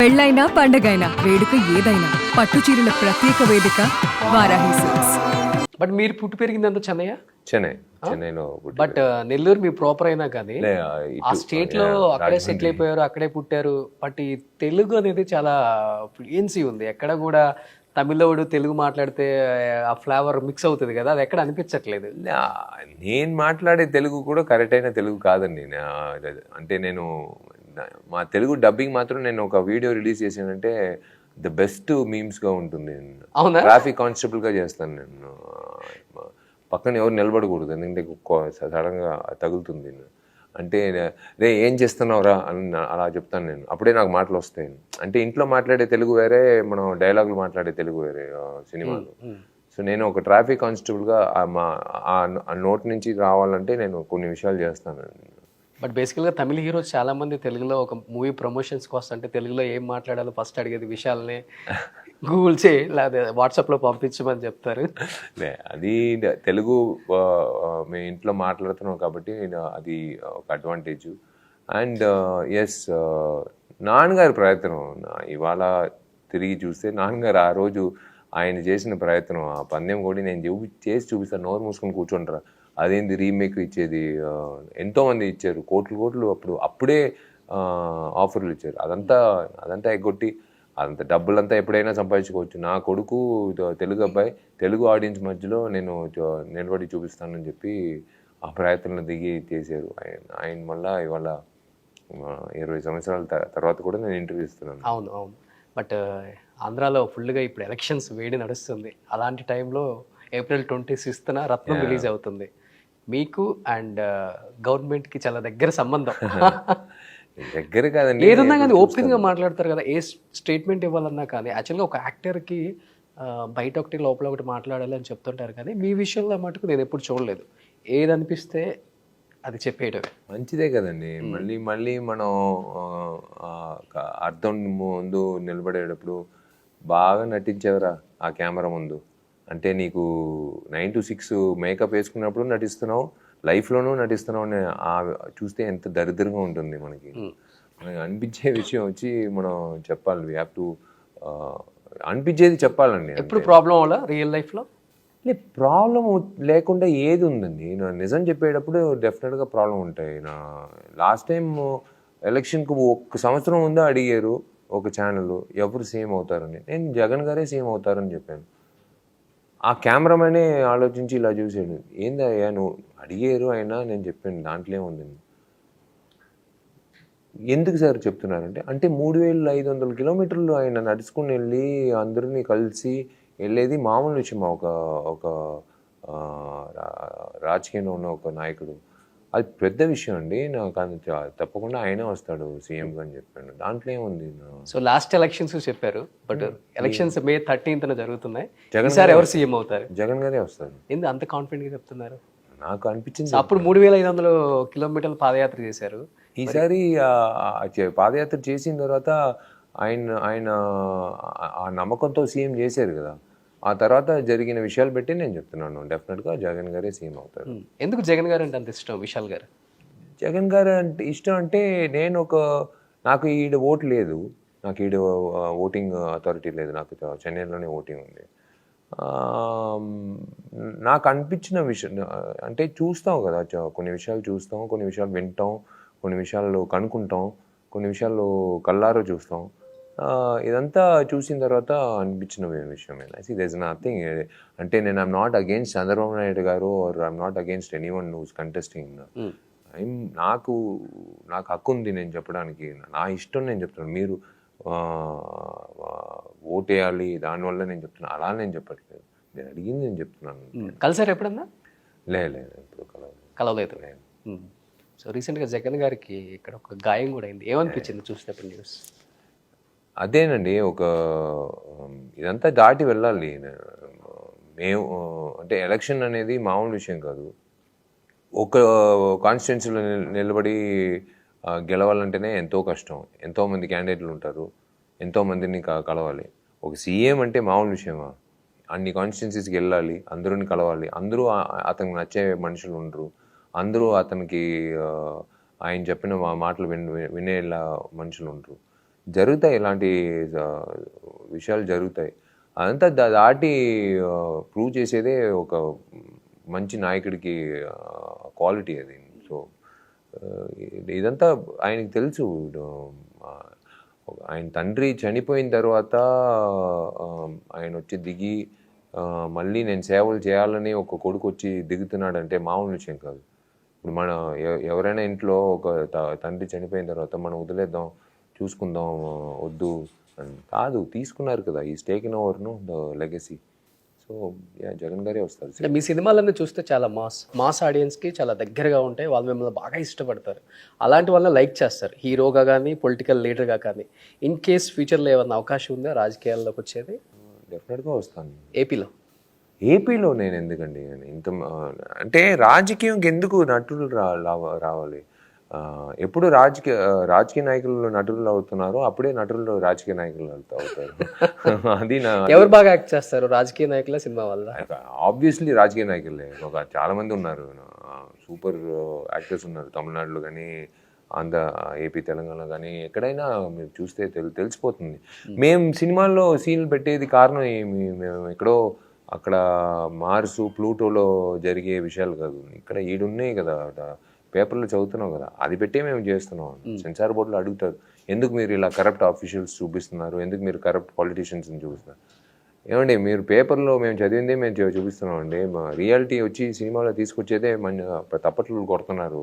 పెళ్ళైనా పండగైనా వేడుక ఏదైనా పట్టు చీరల ప్రత్యేక వేదిక వారాహి సిల్క్స్. బట్ మీరు పుట్టి పెరిగిందంతా చెన్నయ్య? చెన్నైలో బట్ నెల్లూరు మీ ప్రాపర్ అయినా కానీ ఆ స్టేట్ లో అక్కడే సెటిల్ అయిపోయారు, అక్కడే పుట్టారు. బట్ ఈ తెలుగు అనేది చాలా ఫ్లూయెన్సీ ఉంది. ఎక్కడ కూడా తమిళోడు తెలుగు మాట్లాడితే ఆ ఫ్లేవర్ మిక్స్ అవుతుంది కదా, అది ఎక్కడ అనిపించట్లేదు. నేను మాట్లాడే తెలుగు కూడా కరెక్ట్ అయిన తెలుగు కాదండి. అంటే నేను మా తెలుగు డబ్బింగ్ మాత్రం నేను ఒక వీడియో రిలీజ్ చేసానంటే ద బెస్ట్ మీమ్స్గా ఉంటుంది. ట్రాఫిక్ కానిస్టేబుల్గా చేస్తాను నేను. పక్కన ఎవరు నిలబడకూడదు, ఎందుకంటే సడన్గా తగులుతుంది. అంటే రే ఏం చేస్తున్నావురా అని అలా చెప్తాను నేను. అప్పుడే నాకు మాటలు వస్తాయి. అంటే ఇంట్లో మాట్లాడే తెలుగు వేరే, మనం డైలాగులు మాట్లాడే తెలుగు వేరే సినిమాలో. సో నేను ఒక ట్రాఫిక్ కానిస్టేబుల్గా ఆ నోట్ నుంచి రావాలంటే నేను కొన్ని విషయాలు చేస్తాను. బట్ బేసికల్గా తమిళ హీరోస్ చాలా మంది తెలుగులో ఒక మూవీ ప్రమోషన్స్కి వస్తుంటే తెలుగులో ఏం మాట్లాడాలో ఫస్ట్ అడిగేది విషయాలని గూగుల్ చేయి లేదా వాట్సాప్లో పంపించమని చెప్తారు. అది తెలుగు మేము ఇంట్లో మాట్లాడుతున్నాం కాబట్టి అది ఒక అడ్వాంటేజ్. అండ్ ఎస్, నాన్నగారి ప్రయత్నం ఇవాళ తిరిగి చూస్తే నాన్నగారు ఆ రోజు ఆయన చేసిన ప్రయత్నం, ఆ పందెం కూడా నేను చేసి చూపిస్తాను, నోరు మూసుకొని కూర్చుంటారా, అదేంది రీమేక్ ఇచ్చేది, ఎంతోమంది ఇచ్చారు, కోట్లు అప్పుడే ఆఫర్లు ఇచ్చారు. అదంతా ఎగ్గొట్టి అంత డబ్బులంతా ఎప్పుడైనా సంపాదించుకోవచ్చు. నా కొడుకు తెలుగు అబ్బాయి, తెలుగు ఆడియన్స్ మధ్యలో నేను నిలబడి చూపిస్తానని చెప్పి ఆ ప్రయత్నంలో దిగి చేశారు. ఆయన మళ్ళీ ఇవాళ 20 సంవత్సరాల తర్వాత కూడా నేను ఇంటర్వ్యూ ఇస్తున్నాను. అవును. బట్ ఆంధ్రాలో ఫుల్గా ఇప్పుడు ఎలక్షన్స్ వేడి నడుస్తుంది. అలాంటి టైంలో April 26న రత్నం రిలీజ్ అవుతుంది. మీకు అండ్ గవర్నమెంట్కి చాలా దగ్గర సంబంధం. దగ్గర కాదండి, ఏదన్నా కానీ ఓపెన్గా మాట్లాడతారు కదా, ఏ స్టేట్మెంట్ ఇవ్వాలన్నా కానీ. యాక్చువల్గా ఒక యాక్టర్కి బయట ఒకటి లోపల ఒకటి మాట్లాడాలి అని చెప్తుంటారు, కానీ మీ విషయంలో మటుకు నేను ఎప్పుడు చూడలేదు. ఏదనిపిస్తే అది చెప్పేయడమే మంచిదే కదండి. మళ్ళీ మనం అర్థం ముందు నిలబడేటప్పుడు బాగా నటించేవరా ఆ కెమెరా ముందు. అంటే నీకు 9 to 6 మేకప్ వేసుకున్నప్పుడు నటిస్తున్నావు, లైఫ్లోనూ నటిస్తున్నావు అని చూస్తే ఎంత దరిద్రంగా ఉంటుంది మనకి. మనకి అనిపించే విషయం వచ్చి మనం చెప్పాలి. వీ హ్యావ్ టు అనిపించేది చెప్పాలండి. ఎప్పుడు ప్రాబ్లం వల్ల రియల్ లైఫ్లో ప్రాబ్లం లేకుండా ఏది ఉందండి. నేను నిజం చెప్పేటప్పుడు డెఫినెట్గా ప్రాబ్లం ఉంటాయి. లాస్ట్ టైం ఎలక్షన్కి 1 సంవత్సరం ముందే అడిగారు ఒక ఛానల్ ఎవరు సీఎం అవుతారని. నేను జగన్ గారే సీఎం అవుతారని చెప్పాను. ఆ కెమెరామెనే ఆలోచించి ఇలా చూసాడు, ఏందయ్యా నువ్వు అడిగారు అయినా నేను చెప్పాను దాంట్లో ఏముందండి. ఎందుకు సార్ చెప్తున్నారంటే, అంటే 3500 కిలోమీటర్లు ఆయన నడుచుకుని వెళ్ళి అందరినీ కలిసి వెళ్ళేది మామూలు విషయం. ఒక రాజకీయంలో ఉన్న ఒక నాయకుడు, అది పెద్ద విషయం అండి. నాకు అది తప్పకుండా ఆయనే వస్తాడు సీఎంగా అని చెప్పాను. దాంట్లో ఏముంది. సో లాస్ట్ ఎలక్షన్స్ చెప్పారు, బట్ ఎలక్షన్స్ May 13th జరుగుతున్నాయి. ఈసారి ఎవరు సీఎం అవుతారు? జగన్ గారే వస్తారు. ఎందుకు అంత కాన్ఫిడెంట్గా చెప్తున్నారు? నాకు అనిపించింది. అప్పుడు 3500 కిలోమీటర్లు పాదయాత్ర చేశారు. ఈసారి పాదయాత్ర చేసిన తర్వాత ఆయన ఆ నమ్మకంతో సీఎం చేశారు కదా. ఆ తర్వాత జరిగిన విషయాలు బట్టి నేను చెప్తున్నాను, డెఫినెట్గా జగన్ గారే సీఎం అవుతారు. ఎందుకు జగన్ గారు అంటే అంత ఇష్టం విశాల్ గారు? జగన్ గారు అంటే ఇష్టం అంటే నాకు ఈడ ఓటు లేదు, నాకు ఈడ ఓటింగ్ అథారిటీ లేదు, నాకు చెన్నైలోనే ఓటింగ్ ఉంది. నాకు అనిపించిన విషయం అంటే చూస్తాం కదా, కొన్ని విషయాలు చూస్తాం, కొన్ని విషయాలు వింటాం, కొన్ని విషయాలు కనుక్కుంటాం, కొన్ని విషయాలు కళ్ళారో చూస్తాం. ఇదంతా చూసిన తర్వాత అనిపించిన విషయమే. There is nothing. అంటే నేను I'm not against Chandrababu Naidu garu, or I'm not against anyone who's contesting. నాకు హక్కు ఉంది నేను చెప్పడానికి, నా ఇష్టం నేను చెప్తున్నాను. మీరు ఓటేయాలి దానివల్ల నేను చెప్తున్నాను, అలా నేను చెప్పట్లేదు. నేను అడిగింది నేను చెప్తున్నాను. కలిసారు ఎప్పుడన్నా? లేదు, ఇప్పుడు కలవలేదు. సో రీసెంట్గా జగన్ గారికి ఇక్కడ ఒక గాయం కూడా అయింది. ఏమనిపించింది చూసినప్పుడు న్యూస్? అదేనండి, ఇదంతా దాటి వెళ్ళాలి. మేము అంటే ఎలక్షన్ అనేది మామూలు విషయం కాదు. ఒక కాన్స్టిట్యున్సీలో నిలబడి గెలవాలంటేనే ఎంతో కష్టం. ఎంతోమంది క్యాండిడేట్లు ఉంటారు, ఎంతోమందిని కలవాలి. ఒక సీఎం అంటే మామూలు విషయమా? అన్ని కాన్స్టిట్యున్సీస్కి వెళ్ళాలి, అందరూని కలవాలి, అందరూ అతనికి నచ్చే మనుషులు ఉండరు, అందరూ అతనికి ఆయన చెప్పిన మాటలు వినేలా మనుషులు ఉండరు. జరుగుతాయి, ఇలాంటి విషయాలు జరుగుతాయి. అదంతా దాటి ప్రూవ్ చేసేదే ఒక మంచి నాయకుడికి క్వాలిటీ అది. సో ఇదంతా ఆయనకి తెలుసు. ఆయన తండ్రి చనిపోయిన తర్వాత ఆయన వచ్చి దిగి మళ్ళీ నేను సేవలు చేయాలని ఒక కొడుకు వచ్చి దిగుతున్నాడంటే మామూలు విషయం కాదు. ఇప్పుడు మన ఎవరైనా ఇంట్లో ఒక తండ్రి చనిపోయిన తర్వాత మనం వదిలేద్దాం, చూసుకుందాం, వద్దు అని కాదు, తీసుకున్నారు కదా, ఈ taken over the legacy. So Jagan గారే వస్తారు. అంటే మీ సినిమాలన్నీ చూస్తే చాలా మాస్ ఆడియన్స్కి చాలా దగ్గరగా ఉంటాయి, వాళ్ళు మిమ్మల్ని బాగా ఇష్టపడతారు, అలాంటి వాళ్ళని లైక్ చేస్తారు, హీరోగా కానీ పొలిటికల్ లీడర్గా కానీ. ఇన్ కేస్ ఫ్యూచర్లో ఏమన్నా అవకాశం ఉందా రాజకీయాల్లోకి వచ్చేది? డెఫినెట్గా వస్తాను. ఏపీలో నేను ఎందుకండి ఇంత అంటే రాజకీయంకి ఎందుకు నటులు రావాలి? ఎప్పుడు రాజకీయ నాయకులు నటులు అవుతున్నారో అప్పుడే నటులు రాజకీయ నాయకులు అవుతారు. అది ఎవరు బాగా యాక్ట్ చేస్తారు, రాజకీయ నాయకుల సినిమా వల్ల? ఆబ్వియస్లీ రాజకీయ నాయకులే. చాలా మంది ఉన్నారు, సూపర్ యాక్టర్స్ ఉన్నారు తమిళనాడులో కానీ, ఆంధ్ర, ఏపీ, తెలంగాణ కానీ ఎక్కడైనా మీరు చూస్తే తెలిసిపోతుంది. మేము సినిమాల్లో సీన్లు పెట్టేది కారణం మేము ఎక్కడో అక్కడ మార్సు, ప్లూటోలో జరిగే విషయాలు కాదు, ఇక్కడ ఈడున్నాయి కదా, పేపర్లో చదువుతున్నాం కదా, అది పెట్టే మేము చేస్తున్నాం. సెన్సార్ బోర్డులో అడుగుతారు, ఎందుకు మీరు ఇలా కరప్ట్ ఆఫీషియల్స్ చూపిస్తున్నారు, ఎందుకు మీరు కరప్ట్ పాలిటీషియన్స్ని చూపిస్తున్నారు? ఏమండి, మీరు పేపర్లో మేము చదివిందే మేము చూపిస్తున్నాం అండి, రియాలిటీ వచ్చి సినిమాలో తీసుకొచ్చేదే తప్పట్లు కొడుతున్నారు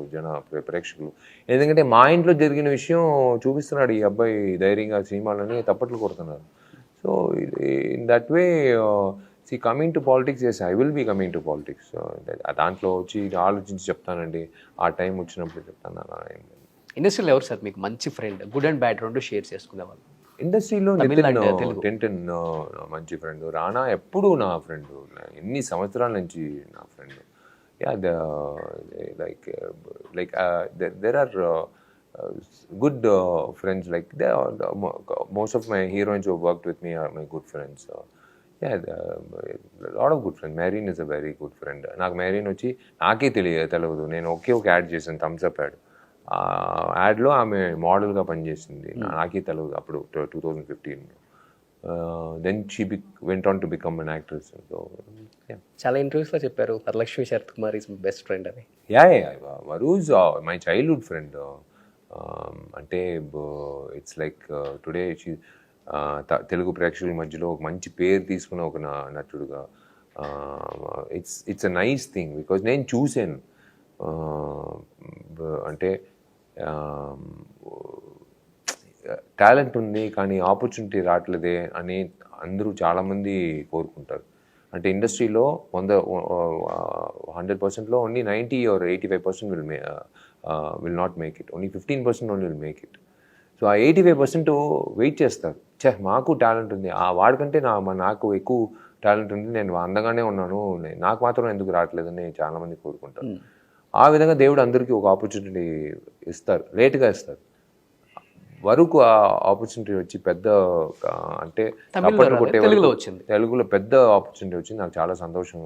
ప్రేక్షకులు. ఎందుకంటే మా ఇంట్లో జరిగిన విషయం చూపిస్తున్నాడు ఈ అబ్బాయి ధైర్యంగా సినిమాలని, తప్పట్లు కొడుతున్నారు. So in that way coming to politics, yes I will be coming to politics. దాంట్లో వచ్చి ఆలోచించి చెప్తానండి, ఆ టైం వచ్చినప్పుడు చెప్తాను. ఇండస్ట్రీలో ఎవరు సార్ మీకు మంచి ఫ్రెండ్, గుడ్ అండ్ బ్యాడ్ రెండు షేర్ చేసుకునే వాళ్ళు? ఇండస్ట్రీలో టెంటన్ మంచి ఫ్రెండ్, రానా ఎప్పుడు నా ఫ్రెండ్, ఎన్ని సంవత్సరాల నుంచి నా friend. Yeah, like there are good friends, like most of my heroines who worked with me are my good friends. Yeah, lot of good friends. Marine is a very good friend. నాకు marine వచ్చి నాకే తెలియదు, నేను ఒక add చేశాను, Thums Up ad. ఆ యాడ్లో ఆమె మోడల్గా పనిచేసింది, నాకే తెలియదు అప్పుడు 2015. Then she went on to become an actress. So చాలా ఇంటర్వ్యూస్లో చెప్పారు Varalakshmi Sarath Kumar is my best friend అని. Varu is my childhood friend. అంటే it's like today she Telugu ప్రేక్షకుల మధ్యలో ఒక మంచి పేరు తీసుకున్న ఒక నటుడుగా, it's a nice thing. Because నేను చూశాను, అంటే టాలెంట్ ఉంది కానీ ఆపర్చునిటీ రావట్లేదే అని అందరూ చాలామంది కోరుకుంటారు. అంటే ఇండస్ట్రీలో 100%లో only 90 or 85% will not make it, only 15% only will make it. So ఆ 85% వెయిట్ చేస్తారు, మాకు టాలెంట్ ఉంది, ఆ వాడికంటే నాకు ఎక్కువ టాలెంట్ ఉంది, నేను అందంగానే ఉన్నాను, నాకు మాత్రం ఎందుకు రావట్లేదని చాలామంది కోరుకుంటారు. ఆ విధంగా దేవుడు అందరికీ ఒక ఆపర్చునిటీ ఇస్తారు, లేట్గా ఇస్తారు. వరకు ఆ ఆపర్చునిటీ వచ్చి పెద్ద, అంటే తెలుగులో పెద్ద ఆపర్చునిటీ వచ్చి నాకు చాలా సంతోషం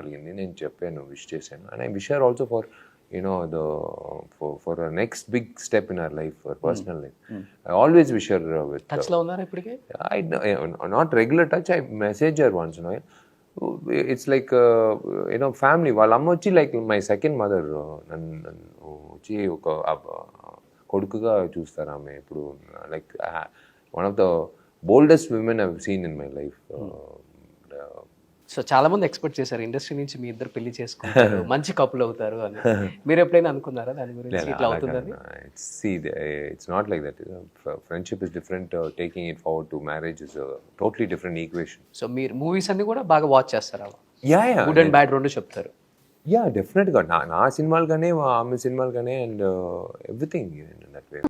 కలిగింది. నేను చెప్పాను, విష్ చేశాను. And I wish her also for for a next big step in her life, her personal life. I always wish her with touch lo unnara ippudike? Not regular touch, I message her once in a while. It's like family. While amma vachi like my second mother, nannu vachi oka kodukuga chustaru ame ippudu, like one of the boldest women I've seen in my life. So చాలా మంది expect చేశారు industry నుంచి మీ ఇద్దరు పెళ్లి చేసుకుంటారు, మంచి couple అవుతారు అని. మీరు ఎప్పుడైనా అనుకున్నారా దాని గురించి, ఇట్లా అవుతుందని? It's not like that. Friendship is different. Taking it forward to marriage is a totally different equation. So మీరు మూవీస్ అన్ని కూడా బాగా వాచ్ చేస్తారా? Yeah. గుడ్ అండ్ బ్యాడ్ రెండు చెప్తారు? యా, డెఫినెట్గా నా సినిమాలు కానీ, ఆమె సినిమాలు కానీ, and everything in that way.